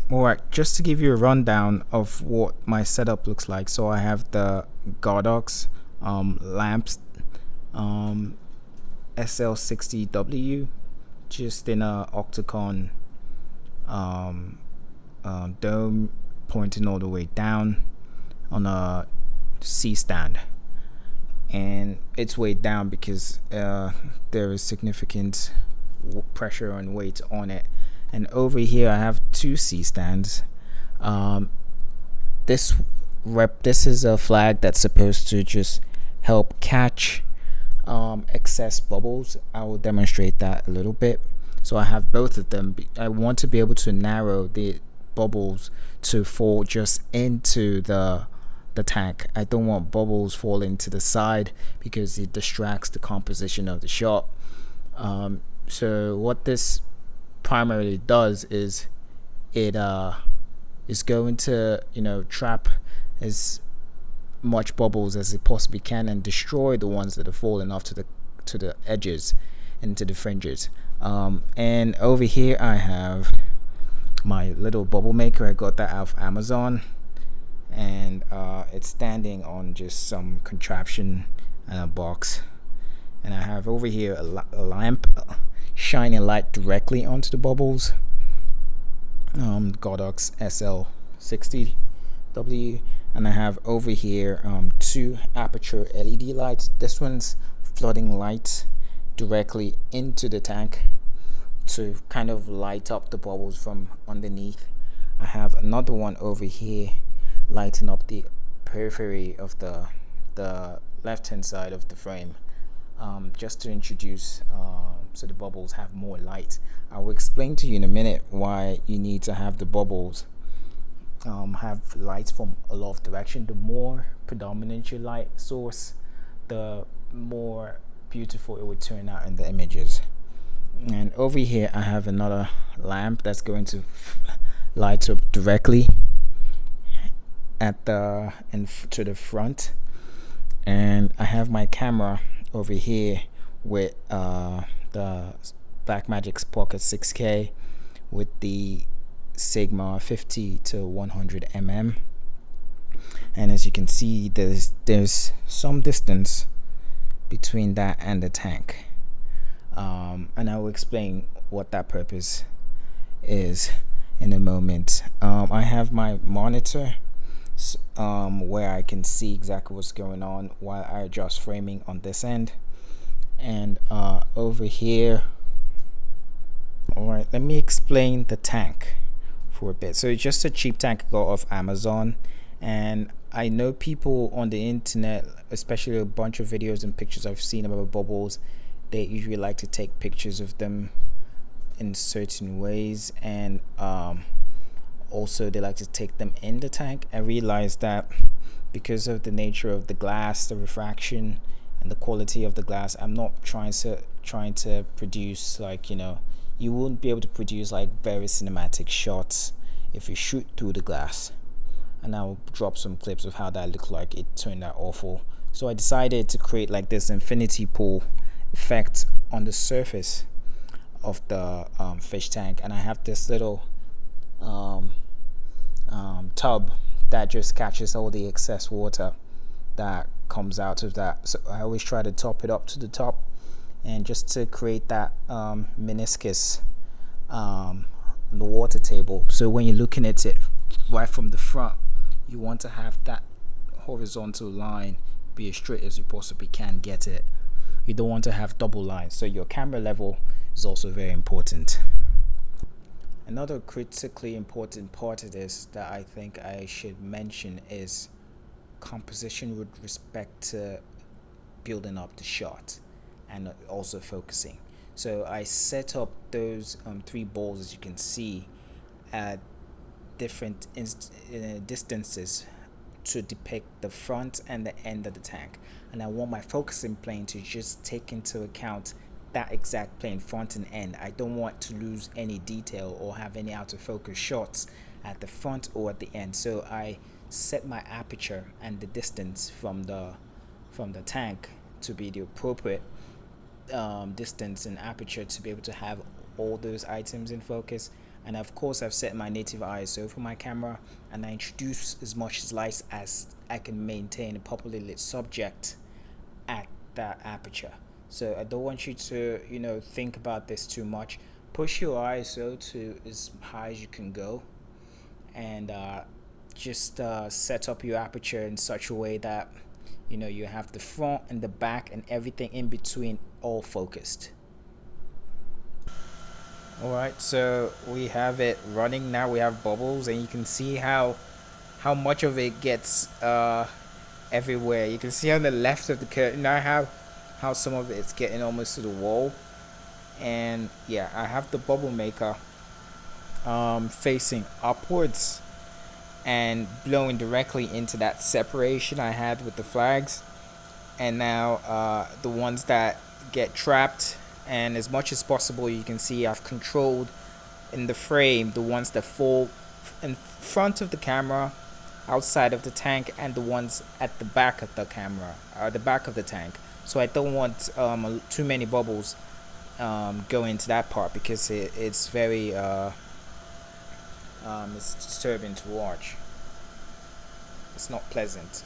Alright, just to give you a rundown of what my setup looks like. So I have the Godox lamps, um, SL60W, just in a octagon um, dome pointing all the way down on a C stand. And it's weighed down because there is significant pressure and weight on it. And over here I have two C stands. um, this is a flag that's supposed to just help catch excess bubbles. I will demonstrate that a little bit. So I have both of them. I want to be able to narrow the bubbles to fall just into the tank. I don't want bubbles falling to the side because it distracts the composition of the shot. So what this primarily does is it is going to trap as much bubbles as it possibly can and destroy the ones that are falling off to the edges and to the fringes. And over here I have my little bubble maker. I got that out of Amazon, and it's standing on just some contraption and a box. And I have over here a lamp shining light directly onto the bubbles. Godox SL60W, and I have over here two aperture LED lights. This one's flooding light directly into the tank to kind of light up the bubbles from underneath. I have another one over here lighting up the periphery of the left hand side of the frame, just to introduce so the bubbles have more light. I will explain to you in a minute why you need to have the bubbles have lights from a lot of direction. The more predominant your light source, the more beautiful it would turn out in the images. And over here I have another lamp that's going to light up directly at the and to the front. And I have my camera over here with the Blackmagic's Pocket 6K with the Sigma 50 to 100 mm. And as you can see, there's some distance between that and the tank. And I will explain what that purpose is in a moment. I have my monitor where I can see exactly what's going on while I adjust framing on this end. And over here, alright, let me explain the tank for a bit. So it's just a cheap tank I got off Amazon, and I know people on the internet, especially a bunch of videos and pictures I've seen about bubbles, they usually like to take pictures of them in certain ways, and also they like to take them in the tank. I realized that because of the nature of the glass, the refraction and the quality of the glass, I'm not trying to produce, like, you wouldn't be able to produce like very cinematic shots if you shoot through the glass. And I'll drop some clips of how that looked like. It turned out awful. So I decided to create like this infinity pool effect on the surface of the fish tank. And I have this little tub that just catches all the excess water that comes out of that. So I always try to top it up to the top, and just to create that meniscus on the water table. So when you're looking at it right from the front, you want to have that horizontal line be as straight as you possibly can get it. You don't want to have double lines. So your camera level is also very important. Another critically important part of this that I think I should mention is composition with respect to building up the shot and also focusing. So I set up those three balls, as you can see, at different distances to depict the front and the end of the tank. And I want my focusing plane to just take into account that exact plane, front and end. I don't want to lose any detail or have any out of focus shots at the front or at the end. So I set my aperture and the distance from the tank to be the appropriate distance and aperture to be able to have all those items in focus. And of course I've set my native ISO for my camera, and I introduce as much light as I can maintain a properly lit subject at that aperture. So I don't want you to, think about this too much. Push your ISO to as high as you can go, and just set up your aperture in such a way that you have the front and the back and everything in between all focused. All right, so we have it running now. We have bubbles, and you can see how much of it gets everywhere. You can see on the left of the curtain I have how some of it's getting almost to the wall. And yeah, I have the bubble maker facing upwards and blowing directly into that separation I had with the flags. And now the ones that get trapped, and as much as possible you can see I've controlled in the frame the ones that fall in front of the camera, outside of the tank, and the ones at the back of the camera, or the back of the tank. So I don't want too many bubbles going into that part, because it's very it's disturbing to watch. It's not pleasant.